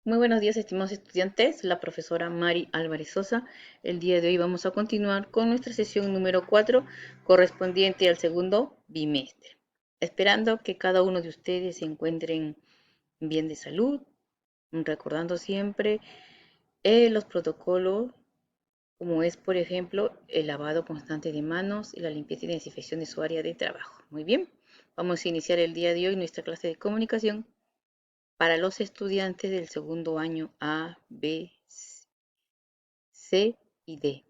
Muy buenos días, estimados estudiantes. La profesora Mari Álvarez Sosa. El día de hoy vamos a continuar con nuestra sesión número 4, correspondiente al segundo bimestre. Esperando que cada uno de ustedes se encuentren bien de salud, recordando siempre los protocolos, como es, por ejemplo, el lavado constante de manos y la limpieza y desinfección de su área de trabajo. Muy bien, vamos a iniciar el día de hoy nuestra clase de comunicación para los estudiantes del segundo año A, B, C y D.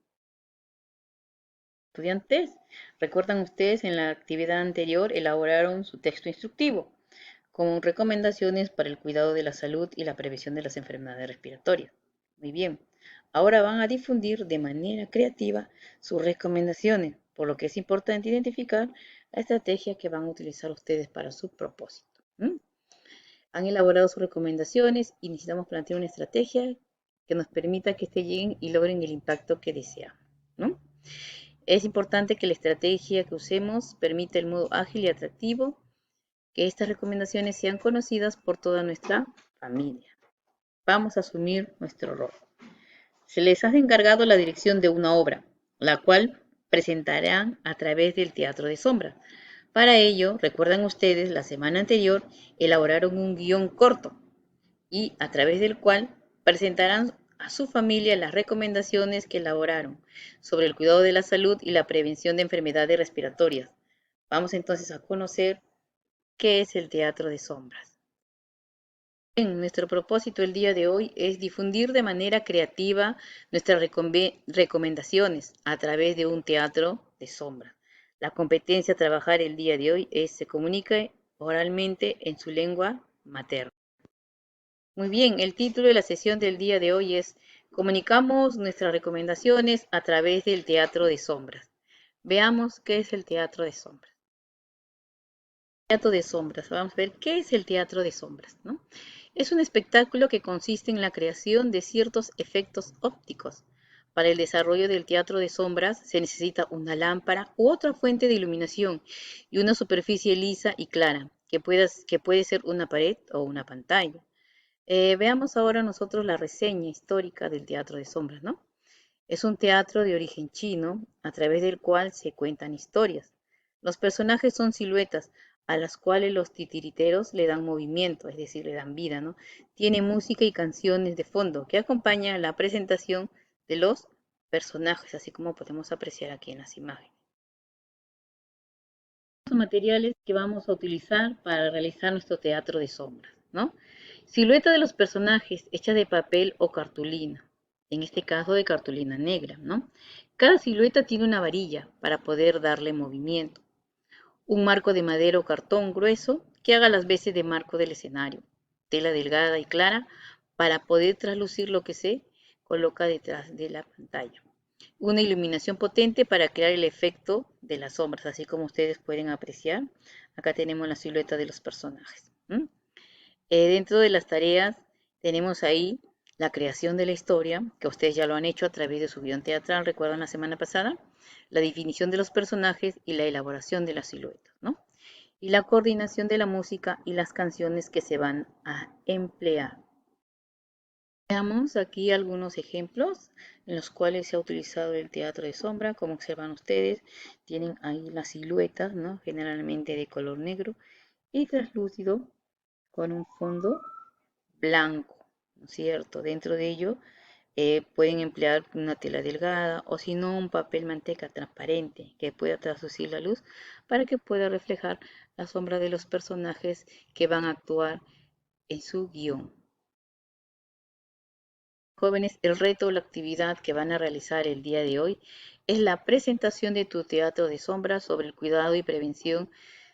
Estudiantes, ¿recuerdan ustedes en la actividad anterior elaboraron su texto instructivo con recomendaciones para el cuidado de la salud y la prevención de las enfermedades respiratorias? Muy bien, ahora van a difundir de manera creativa sus recomendaciones, por lo que es importante identificar la estrategia que van a utilizar ustedes para su propósito. Han elaborado sus recomendaciones y necesitamos plantear una estrategia que nos permita que lleguen y logren el impacto que deseamos, ¿no? Es importante que la estrategia que usemos permita el modo ágil y atractivo, que estas recomendaciones sean conocidas por toda nuestra familia. Vamos a asumir nuestro rol. Se les ha encargado la dirección de una obra, la cual presentarán a través del Teatro de Sombras. Para ello, recuerdan ustedes, la semana anterior elaboraron un guión corto y a través del cual presentarán a su familia las recomendaciones que elaboraron sobre el cuidado de la salud y la prevención de enfermedades respiratorias. Vamos entonces a conocer qué es el teatro de sombras. Bien, nuestro propósito el día de hoy es difundir de manera creativa nuestras recomendaciones a través de un teatro de sombras. La competencia a trabajar el día de hoy es se comunique oralmente en su lengua materna. Muy bien, el título de la sesión del día de hoy es Comunicamos nuestras recomendaciones a través del teatro de sombras. Veamos qué es el teatro de sombras. Teatro de sombras, vamos a ver qué es el teatro de sombras, ¿no? Es un espectáculo que consiste en la creación de ciertos efectos ópticos. Para el desarrollo del teatro de sombras se necesita una lámpara u otra fuente de iluminación y una superficie lisa y clara, que puede ser una pared o una pantalla. Veamos ahora nosotros la reseña histórica del teatro de sombras, ¿no? Es un teatro de origen chino a través del cual se cuentan historias. Los personajes son siluetas a las cuales los titiriteros le dan movimiento, es decir, le dan vida, ¿no? Tiene música y canciones de fondo que acompañan la presentación de los personajes, así como podemos apreciar aquí en las imágenes. Los materiales que vamos a utilizar para realizar nuestro teatro de sombras, ¿no? Silueta de los personajes hecha de papel o cartulina, en este caso de cartulina negra, ¿no? Cada silueta tiene una varilla para poder darle movimiento. Un marco de madera o cartón grueso que haga las veces de marco del escenario. Tela delgada y clara para poder traslucir lo que se coloca detrás de la pantalla. Una iluminación potente para crear el efecto de las sombras, así como ustedes pueden apreciar. Acá tenemos la silueta de los personajes. Dentro de las tareas tenemos ahí la creación de la historia, que ustedes ya lo han hecho a través de su guión teatral, recuerdan la semana pasada, la definición de los personajes y la elaboración de las siluetas, ¿no? Y la coordinación de la música y las canciones que se van a emplear. Veamos aquí algunos ejemplos en los cuales se ha utilizado el teatro de sombra. Como observan ustedes, tienen ahí las siluetas, ¿no? Generalmente de color negro y translúcido con un fondo blanco, ¿no es cierto? Dentro de ello pueden emplear una tela delgada o si no un papel manteca transparente que pueda traducir la luz para que pueda reflejar la sombra de los personajes que van a actuar en su guión. Jóvenes, el reto o la actividad que van a realizar el día de hoy es la presentación de tu teatro de sombras sobre el cuidado y prevención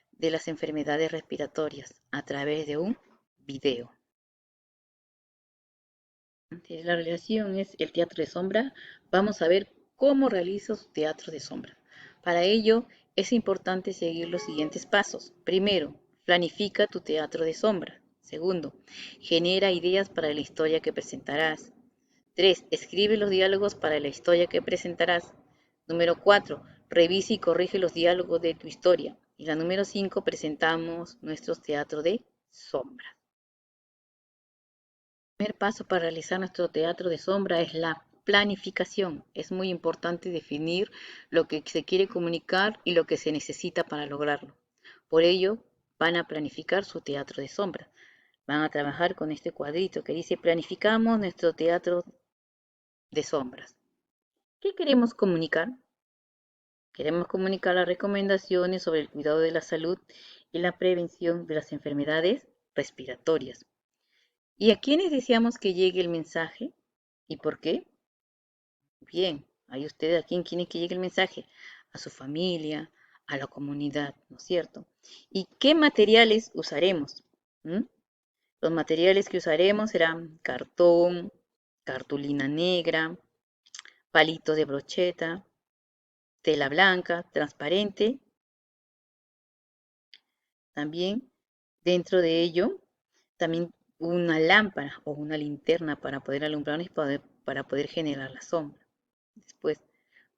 de las enfermedades respiratorias a través de un video. La realización es el teatro de sombra. Vamos a ver cómo realiza su teatro de sombra. Para ello es importante seguir los siguientes pasos. Primero, planifica tu teatro de sombra. Segundo, genera ideas para la historia que presentarás. 3. Escribe los diálogos para la historia que presentarás. Número 4. Revisa y corrige los diálogos de tu historia. Y la número 5. Presentamos nuestro teatro de sombra. primer paso para realizar nuestro teatro de sombra es la planificación. Es muy importante definir lo que se quiere comunicar y lo que se necesita para lograrlo. Por ello, van a planificar su teatro de sombra. Van a trabajar con este cuadrito que dice planificamos nuestro teatro de sombras. ¿Qué queremos comunicar? Queremos comunicar las recomendaciones sobre el cuidado de la salud y la prevención de las enfermedades respiratorias. ¿Y a quiénes deseamos que llegue el mensaje? ¿Y por qué? Bien, hay usted a quién quiere que llegue el mensaje, a su familia, a la comunidad, ¿no es cierto? ¿Y qué materiales usaremos? ¿Mm? Los materiales que usaremos serán cartón, cartulina negra, palitos de brocheta, tela blanca, transparente. También dentro de ello, también una lámpara o una linterna para poder alumbrarnos y para poder generar la sombra. Después,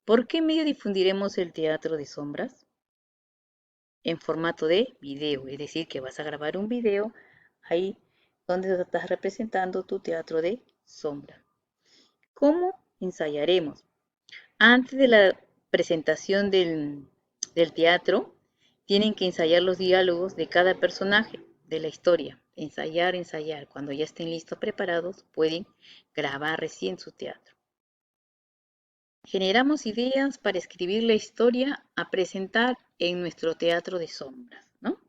¿por qué medio difundiremos el teatro de sombras? En formato de video, es decir, que vas a grabar un video ahí donde estás representando tu teatro de sombra. ¿Cómo ensayaremos? Antes de la presentación del teatro, tienen que ensayar los diálogos de cada personaje de la historia. Ensayar, ensayar. Cuando ya estén listos, preparados, pueden grabar recién su teatro. Generamos ideas para escribir la historia a presentar en nuestro teatro de sombras, ¿no?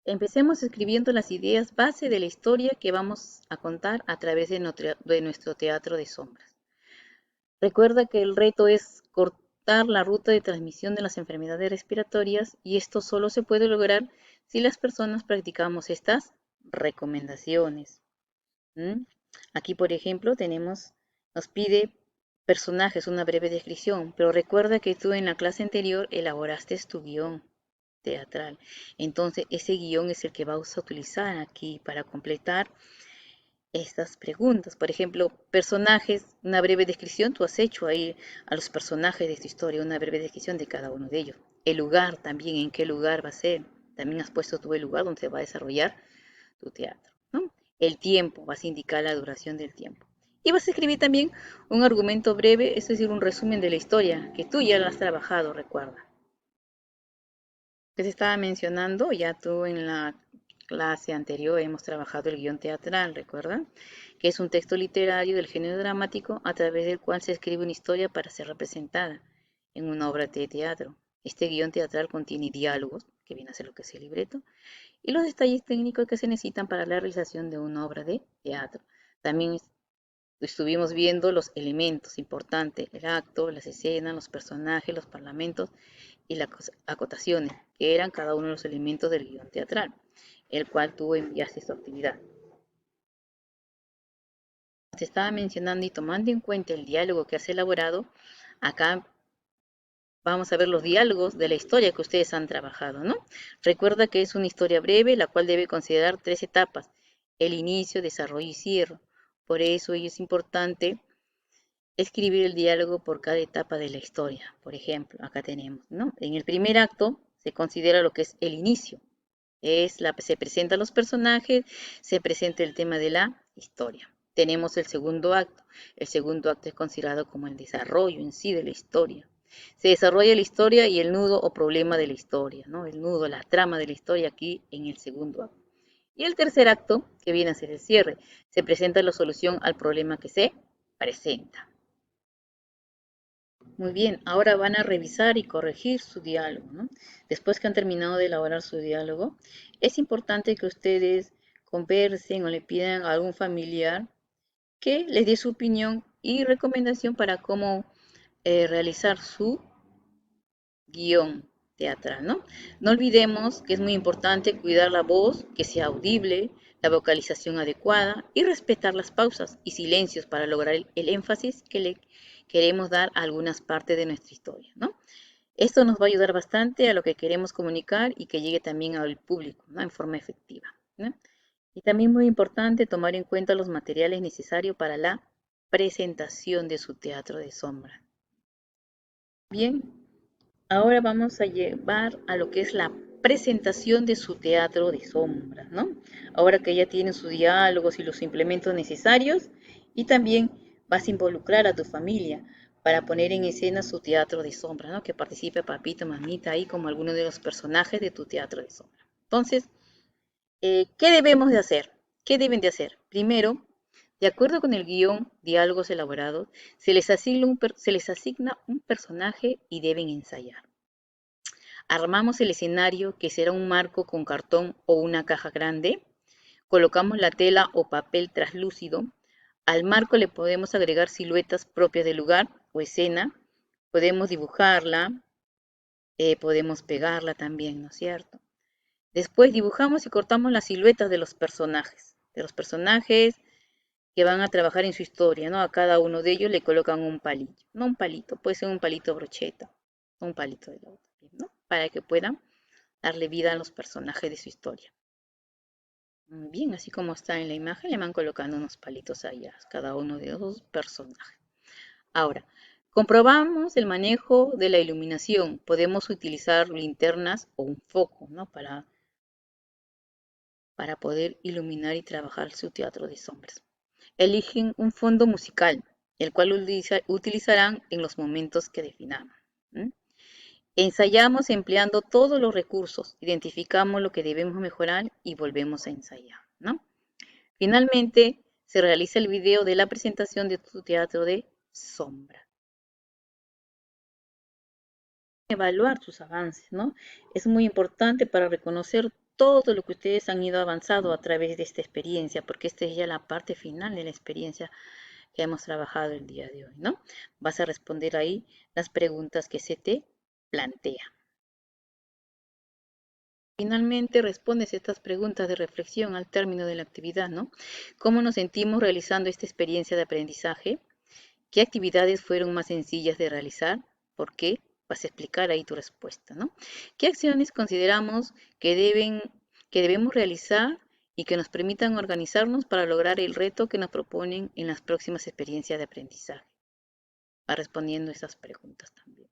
Empecemos escribiendo las ideas base de la historia que vamos a contar a través de nuestro teatro de sombras. Recuerda que el reto es cortar la ruta de transmisión de las enfermedades respiratorias y esto solo se puede lograr si las personas practicamos estas recomendaciones. ¿Mm? Aquí, por ejemplo, nos pide personajes, una breve descripción, pero recuerda que tú en la clase anterior elaboraste tu guión teatral. Entonces, ese guión es el que vas a utilizar aquí para completar estas preguntas. Por ejemplo, personajes, una breve descripción, tú has hecho ahí a los personajes de esta historia, una breve descripción de cada uno de ellos. El lugar también, en qué lugar va a ser. También has puesto tú el lugar donde se va a desarrollar tu teatro, ¿no? El tiempo, vas a indicar la duración del tiempo. Y vas a escribir también un argumento breve, es decir, un resumen de la historia, que tú ya lo has trabajado, recuerda. Que se estaba mencionando, ya tú en la clase anterior hemos trabajado el guión teatral, ¿recuerdan? Que es un texto literario del género dramático a través del cual se escribe una historia para ser representada en una obra de teatro. Este guión teatral contiene diálogos, que viene a ser lo que es el libreto, y los detalles técnicos que se necesitan para la realización de una obra de teatro. También estuvimos viendo los elementos importantes, el acto, las escenas, los personajes, los parlamentos y las acotaciones, que eran cada uno de los elementos del guión teatral, el cual tú enviaste su actividad. Se estaba mencionando y tomando en cuenta el diálogo que has elaborado, acá vamos a ver los diálogos de la historia que ustedes han trabajado, ¿no? Recuerda que es una historia breve, la cual debe considerar 3 etapas: el inicio, desarrollo y cierre. Por eso es importante escribir el diálogo por cada etapa de la historia. Por ejemplo, acá tenemos, ¿no? En el primer acto se considera lo que es el inicio. Se presentan los personajes, se presenta el tema de la historia. Tenemos el segundo acto. El segundo acto es considerado como el desarrollo en sí de la historia. Se desarrolla la historia y el nudo o problema de la historia, ¿no? El nudo, la trama de la historia aquí en el segundo acto. Y el tercer acto, que viene a ser el cierre, se presenta la solución al problema que se presenta. Muy bien, ahora van a revisar y corregir su diálogo, ¿no? Después que han terminado de elaborar su diálogo, es importante que ustedes conversen o le pidan a algún familiar que les dé su opinión y recomendación para cómo realizar su guión teatral, ¿no? No olvidemos que es muy importante cuidar la voz, que sea audible, la vocalización adecuada y respetar las pausas y silencios para lograr el énfasis que le queremos dar a algunas partes de nuestra historia, ¿no? Esto nos va a ayudar bastante a lo que queremos comunicar y que llegue también al público, ¿no? En forma efectiva, ¿no? Y también muy importante tomar en cuenta los materiales necesarios para la presentación de su teatro de sombra. Bien, ahora vamos a llevar a lo que es la presentación de su teatro de sombras, ¿no? Ahora que ya tienen sus diálogos y los implementos necesarios, y también vas a involucrar a tu familia para poner en escena su teatro de sombras, ¿no? Que participe papito, mamita, ahí como alguno de los personajes de tu teatro de sombras. Entonces, ¿qué debemos de hacer? ¿Qué deben de hacer? Primero, de acuerdo con el guión, diálogos elaborados, se les asigna un personaje y deben ensayar. Armamos el escenario, que será un marco con cartón o una caja grande. Colocamos la tela o papel traslúcido. Al marco le podemos agregar siluetas propias del lugar o escena. Podemos dibujarla, podemos pegarla también, ¿no es cierto? Después dibujamos y cortamos las siluetas de los personajes que van a trabajar en su historia, ¿no? A cada uno de ellos le colocan un palillo, no un palito, puede ser un palito brocheta, un palito de lado también, ¿no? Para que puedan darle vida a los personajes de su historia. Muy bien, así como está en la imagen, le van colocando unos palitos allá, cada uno de los personajes. Ahora, comprobamos el manejo de la iluminación. Podemos utilizar linternas o un foco, ¿no? Para poder iluminar y trabajar su teatro de sombras. Eligen un fondo musical, el cual utilizarán en los momentos que definamos. Ensayamos empleando todos los recursos, identificamos lo que debemos mejorar y volvemos a ensayar, ¿no? Finalmente, se realiza el video de la presentación de tu teatro de sombra. Evaluar sus avances, ¿no? Es muy importante para reconocer todo lo que ustedes han ido avanzando a través de esta experiencia, porque esta es ya la parte final de la experiencia que hemos trabajado el día de hoy, ¿no? Vas a responder ahí las preguntas que se te plantean. Finalmente, respondes estas preguntas de reflexión al término de la actividad, ¿no? ¿Cómo nos sentimos realizando esta experiencia de aprendizaje? ¿Qué actividades fueron más sencillas de realizar? ¿Por qué? Vas a explicar ahí tu respuesta, ¿no? ¿Qué acciones consideramos que debemos realizar y que nos permitan organizarnos para lograr el reto que nos proponen en las próximas experiencias de aprendizaje? Va respondiendo esas preguntas también.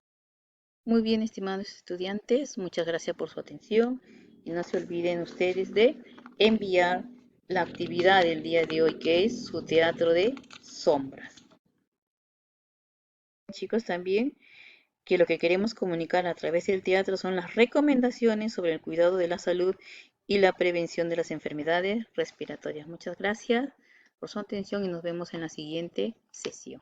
Muy bien, estimados estudiantes, muchas gracias por su atención y no se olviden ustedes de enviar la actividad del día de hoy, que es su teatro de sombras. Chicos, también que lo que queremos comunicar a través del teatro son las recomendaciones sobre el cuidado de la salud y la prevención de las enfermedades respiratorias. Muchas gracias por su atención y nos vemos en la siguiente sesión.